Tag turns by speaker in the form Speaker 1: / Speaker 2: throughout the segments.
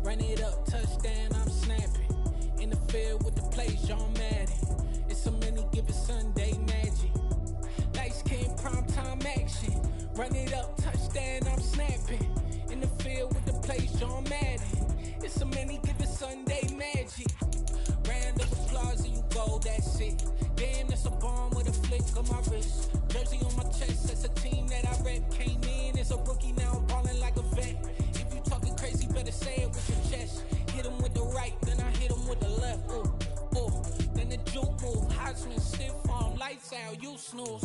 Speaker 1: Run it up, touchdown, I'm snapping. In the field with the plays, John Madden. It's a many given Sunday magic. Lights came primetime action. Run it up, touchdown, I'm snapping. In the field with the plays, John Madden. It's a many given Sunday magic. Round of applause and you go, that's it. Damn, that's a bomb with a flick on my wrist. Jersey on my chest, that's a team that I rep. Came in as a rookie, now I'm ballin' like a vet. If you talking crazy, better say it with your chest. Hit him with the right, then I hit him with the left. Ooh, ooh. Then the juke move, Heisman, stiff arm, lights out, you snooze.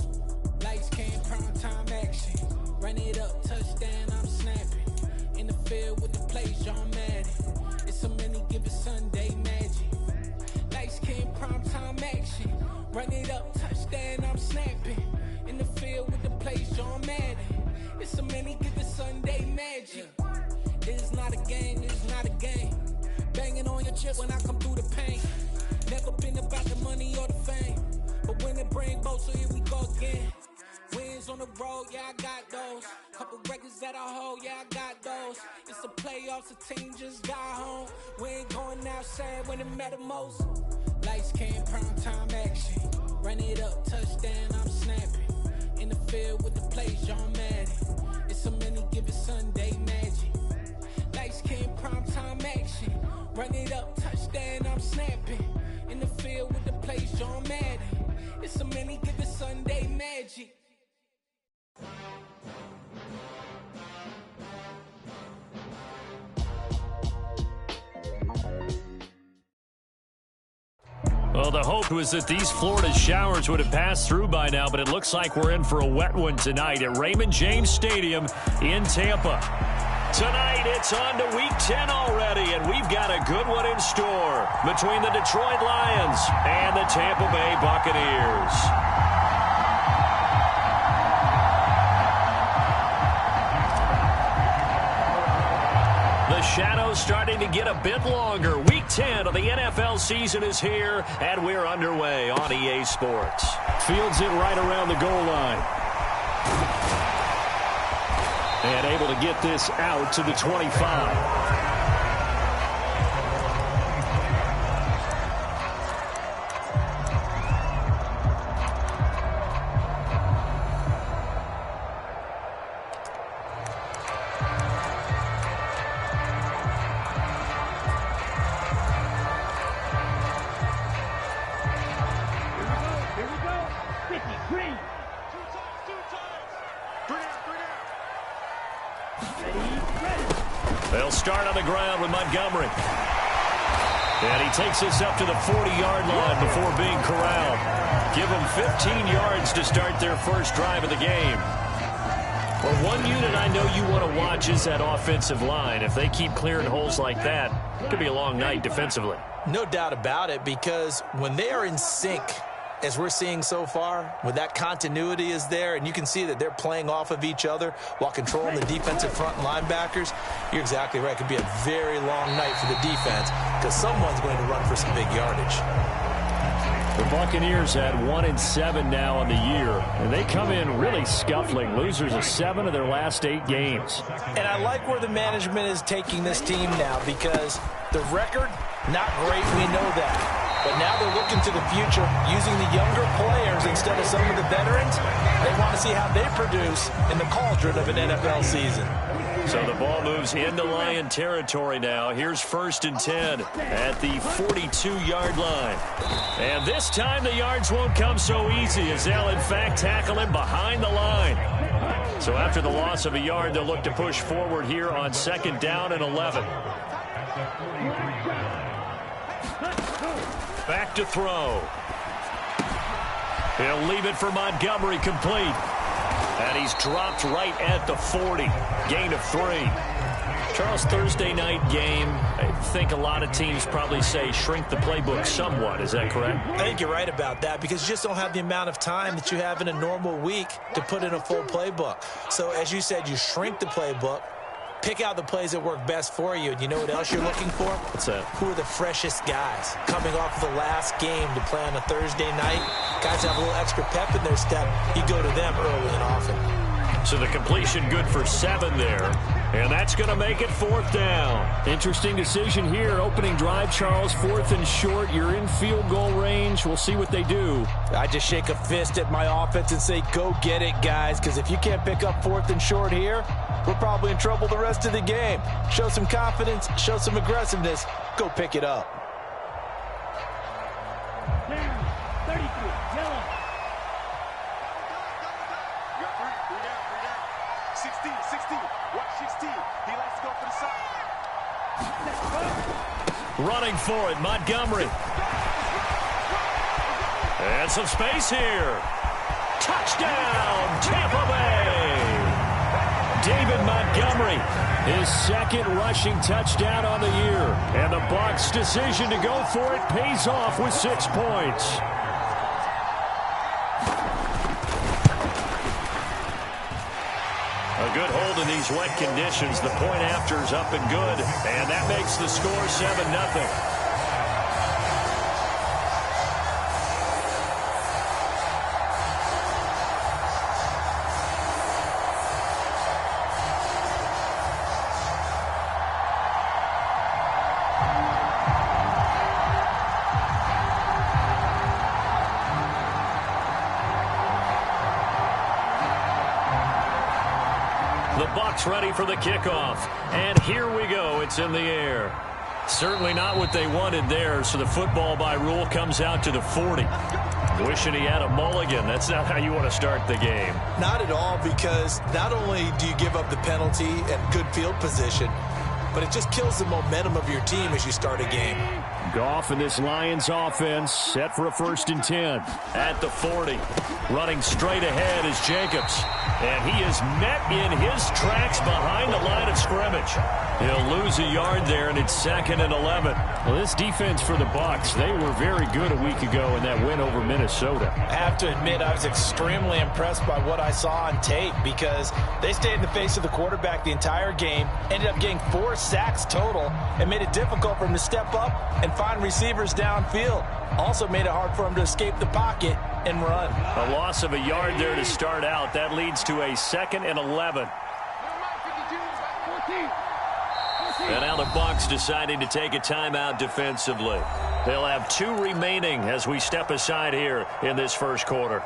Speaker 1: Lights came, prime time action. Run it up, touchdown, I'm snapping. In the field with the plays, John Madden. It's a many given Sunday magic. Lights came, prime time action. Run it up, touchdown, I'm snapping. In the field with the plays, John Madden. It's a many given Sunday magic. It is not a game, it is not a game. Banging on your chest when I come through the pain. Never been about the money or the fame. But when it bring both, so here we go again. Wins on the road, yeah, I got those. Couple records that I hold, yeah, I got those. It's the playoffs, the team just got home. We ain't going outside when it matter most. Lights came, prime time action. Run it up, touchdown, I'm snapping. In the field with the plays, John Madden. It's a many given Sunday magic. Lights came, prime time action. Run it up, touchdown, I'm snapping. In the field with the plays, John Madden. It's a many given Sunday magic.
Speaker 2: Well, the hope was that these Florida showers would have passed through by now, but it looks like we're in for a wet one tonight at Raymond James Stadium in Tampa. Tonight, it's on to Week 10 already, and we've got a good one in store between the Detroit Lions and the Tampa Bay Buccaneers. The shadow's starting to get a bit longer. Week 10 of the NFL season is here, and we're underway on EA Sports. Fields it right around the goal line. And able to get this out to the 25. They'll start on the ground with Montgomery. And he takes this up to the 40-yard line before being corralled. Give them 15 yards to start their first drive of the game. Well, one unit I know you want to watch is that offensive line. If they keep clearing holes like that, it could be a long night defensively.
Speaker 3: No doubt about it, because when they are in sync, as we're seeing so far, when that continuity is there, and you can see that they're playing off of each other while controlling the defensive front linebackers, you're exactly right. It could be a very long night for the defense because someone's going to run for some big yardage.
Speaker 2: The Buccaneers at 1-7 now on the year, and they come in really scuffling, losers of 7 of their last 8 games.
Speaker 3: And I like where the management is taking this team now, because the record, not great, we know that. But now they're looking to the future, using the younger players instead of some of the veterans. They want to see how they produce in the cauldron of an NFL season.
Speaker 2: So the ball moves into Lion territory now. Here's 1st and 10 at the 42-yard line. And this time the yards won't come so easy, as they'll in fact tackle him behind the line. So after the loss of a yard, they'll look to push forward here on 2nd down and 11. Back to throw. He'll leave it for Montgomery, complete. And he's dropped right at the 40. Gain of 3. Charles, Thursday night game, I think a lot of teams probably say shrink the playbook somewhat. Is that correct?
Speaker 3: I think you're right about that, because you just don't have the amount of time that you have in a normal week to put in a full playbook. So as you said, you shrink the playbook, pick out the plays that work best for you. And you know what else you're looking for?
Speaker 2: What's that?
Speaker 3: Who are the freshest guys coming off the last game to play on a Thursday night? Guys have a little extra pep in their step. You go to them early and often.
Speaker 2: So the completion good for 7 there. And that's going to make it 4th down.
Speaker 4: Interesting decision here. Opening drive, Charles, 4th and short. You're in field goal range. We'll see what they do.
Speaker 3: I just shake a fist at my offense and say, go get it, guys, because if you can't pick up 4th and short here, we're probably in trouble the rest of the game. Show some confidence, show some aggressiveness, go pick it up.
Speaker 5: 33, yellow. 16. Watch 16. He likes to go for the side.
Speaker 2: Running for it, Montgomery. And some space here. Touchdown, Tampa Bay. David Montgomery, his 2nd rushing touchdown on the year. And the Bucs' decision to go for it pays off with 6 points. A good hold in these wet conditions. The point after is up and good. And that makes the score 7-0. The Bucs ready for the kickoff. And here we go. It's in the air. Certainly not what they wanted there, so the football by rule comes out to the 40. Wishing he had a mulligan. That's not how you want to start the game.
Speaker 3: Not at all, because not only do you give up the penalty and good field position, but it just kills the momentum of your team as you start a game.
Speaker 4: Goff and this Lions offense set for a 1st and 10.
Speaker 2: At the 40. Running straight ahead is Jacobs. And he is met in his tracks behind the line of scrimmage. He'll lose a yard there, and it's 2nd and 11.
Speaker 4: Well, this defense for the Bucs, they were very good a week ago in that win over Minnesota.
Speaker 3: I have to admit, I was extremely impressed by what I saw on tape because they stayed in the face of the quarterback the entire game, ended up getting 4 sacks total, and made it difficult for him to step up and find receivers downfield. Also made it hard for him to escape the pocket and run.
Speaker 2: A loss of a yard there to start out. That leads to a 2nd and 11. And now the Bucs deciding to take a timeout defensively. They'll have 2 remaining as we step aside here in this first quarter.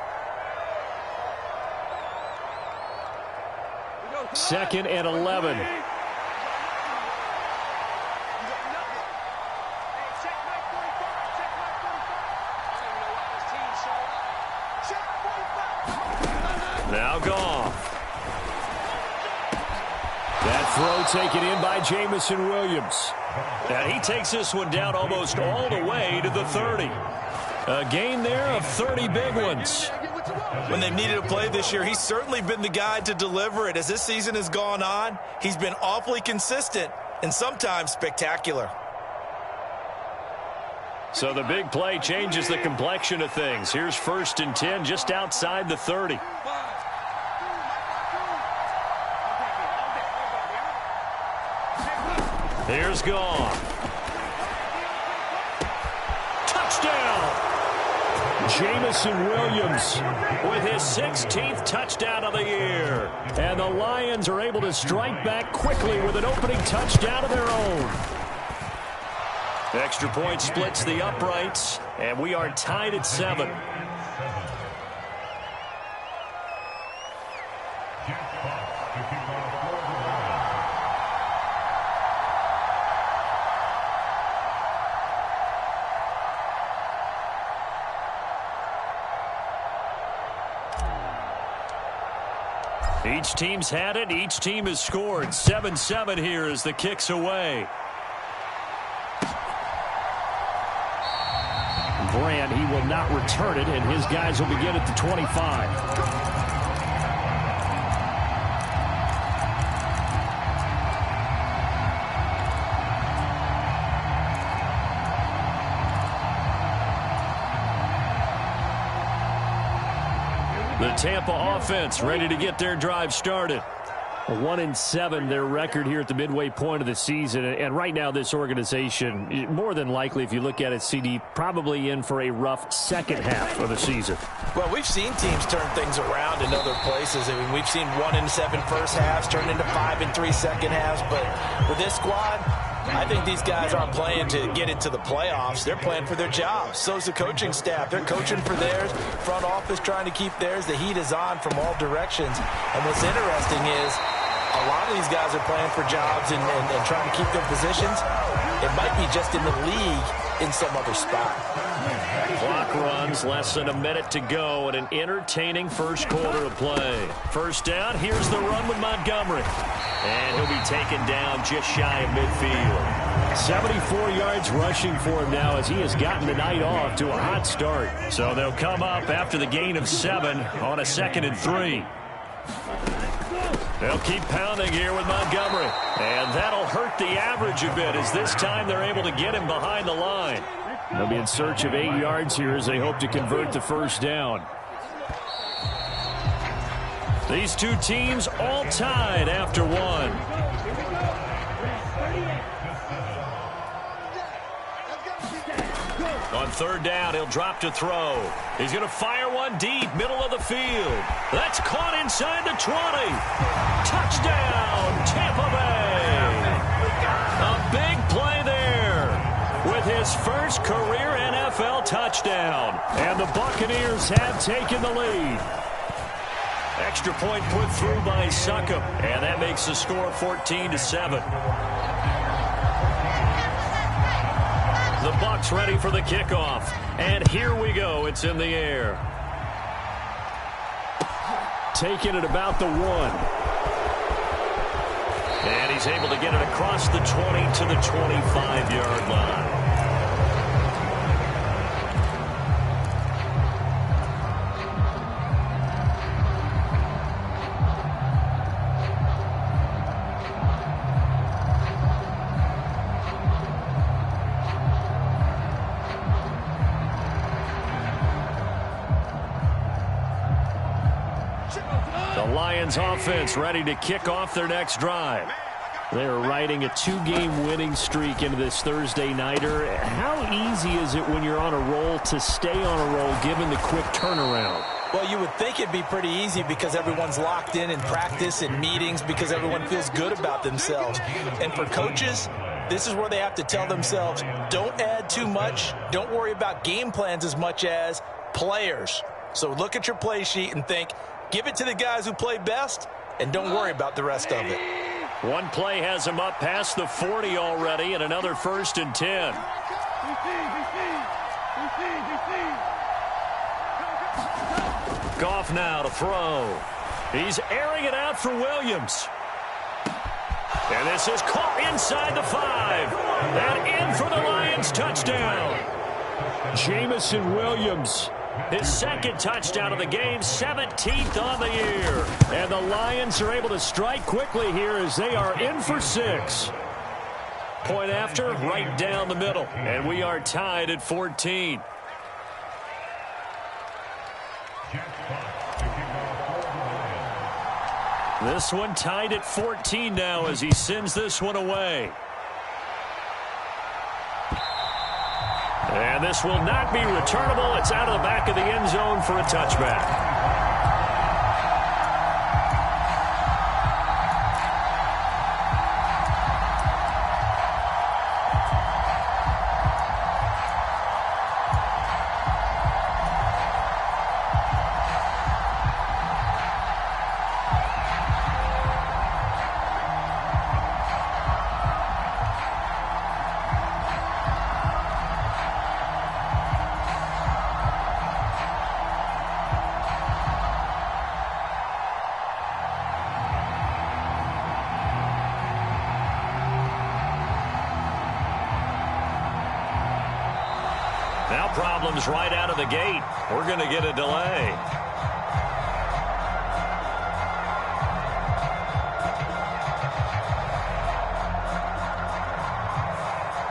Speaker 4: 2nd and 11.
Speaker 2: Now Goff.
Speaker 4: That throw taken in by Jamison Williams.
Speaker 2: And he takes this one down almost all the way to the 30.
Speaker 4: A gain there of 30 big ones.
Speaker 3: When they've needed a play this year, he's certainly been the guy to deliver it. As this season has gone on, he's been awfully consistent and sometimes spectacular.
Speaker 2: So the big play changes the complexion of things. Here's 1st and 10 just outside the 30. Here's Goff. Touchdown!
Speaker 4: Jamison Williams
Speaker 2: With his 16th touchdown of the year.
Speaker 4: and the Lions are able to strike back quickly with an opening touchdown of their own.
Speaker 2: Extra point splits the uprights, and we are tied at 7. Each team's had it. Each team has scored. 7-7 here as the kick's away.
Speaker 4: Grant, he will not return it, and his guys will begin at the 25.
Speaker 2: The Tampa offense ready to get their drive started.
Speaker 4: 1-7, their record here at the midway point of the season. And right now, this organization, more than likely, if you look at it, CD, probably in for a rough second half of the season.
Speaker 3: Well, we've seen teams turn things around in other places. I mean, we've seen 1-7 first halves turn into 5-3 second halves. But with this squad, I think these guys aren't playing to get into the playoffs. They're playing for their jobs. So's the coaching staff. They're coaching for theirs. Front office trying to keep theirs. The heat is on from all directions. And what's interesting is a lot of these guys are playing for jobs and trying to keep their positions. It might be just in the league in some other spot.
Speaker 4: Clock runs, less than a minute to go, and an entertaining first quarter of play. First down, here's the run with Montgomery. And he'll be taken down just shy of midfield. 74 yards rushing for him now as he has gotten the night off to a hot start. So they'll come up after the gain of 7 on a 2nd and 3. They'll keep pounding here with Montgomery. And that'll hurt the average a bit as this time they're able to get him behind the line. They'll be in search of 8 yards here as they hope to convert the first down. These two teams all tied after 1. On 3rd down, he'll drop to throw. He's going to fire one deep, middle of the field. That's caught inside the 20. Touchdown, Tampa Bay. A big play there with his first career NFL touchdown. And the Buccaneers have taken the lead. Extra point put through by Succop, and that makes the score 14-7. The Bucs ready for the kickoff, and here we go. It's in the air. Taking it about the 1. And he's able to get it across the 20 to the 25-yard line. Offense ready to kick off their next drive. They're riding a 2-game winning streak into this Thursday nighter. How easy is it when you're on a roll to stay on a roll given the quick turnaround?
Speaker 3: Well, you would think it'd be pretty easy because everyone's locked in practice and meetings because everyone feels good about themselves. And for coaches, this is where they have to tell themselves, don't add too much. Don't worry about game plans as much as players. So look at your play sheet and think, give it to the guys who play best, and don't worry about the rest of it.
Speaker 4: One play has him up past the 40 already, and another 1st and 10. Goff now to throw. He's airing it out for Williams. And this is caught inside the 5. And in for the Lions touchdown. Jamison Williams. His 2nd touchdown of the game, 17th on the year. And the Lions are able to strike quickly here as they are in for 6. Point after, right down the middle. And we are tied at 14. This one tied at 14 now as he sends this one away. And this will not be returnable. It's out of the back of the end zone for a touchback. Now problems right out of the gate. We're going to get a delay.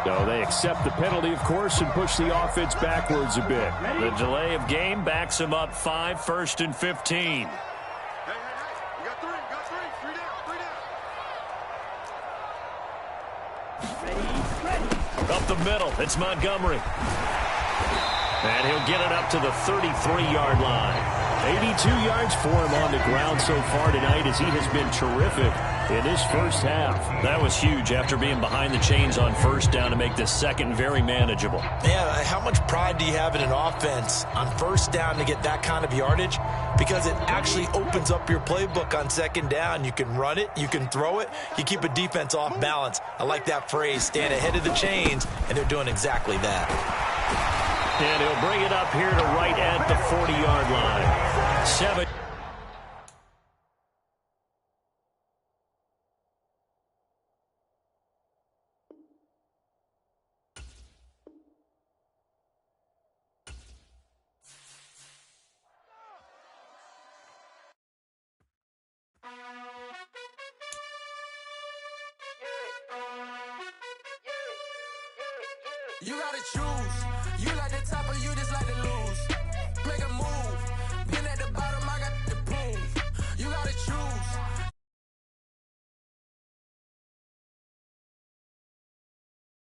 Speaker 4: So they accept the penalty, of course, and push the offense backwards a bit. The delay of game backs them up 5, 1st and 15.
Speaker 5: Hey, you got three down.
Speaker 2: middle. It's Montgomery. And he'll get it up to the 33-yard line. 82 yards for him on the ground so far tonight as he has been terrific in this first half. That was huge after being behind the chains on first down to make this second very manageable.
Speaker 3: Yeah, how much pride do you have in an offense on first down to get that kind of yardage? Because it actually opens up your playbook on second down. You can run it, you can throw it, you keep a defense off balance. I like that phrase, stand ahead of the chains, and they're doing exactly that.
Speaker 2: And he'll bring it up here to right at the 40-yard line. 7.
Speaker 1: You gotta choose. You like the top or you the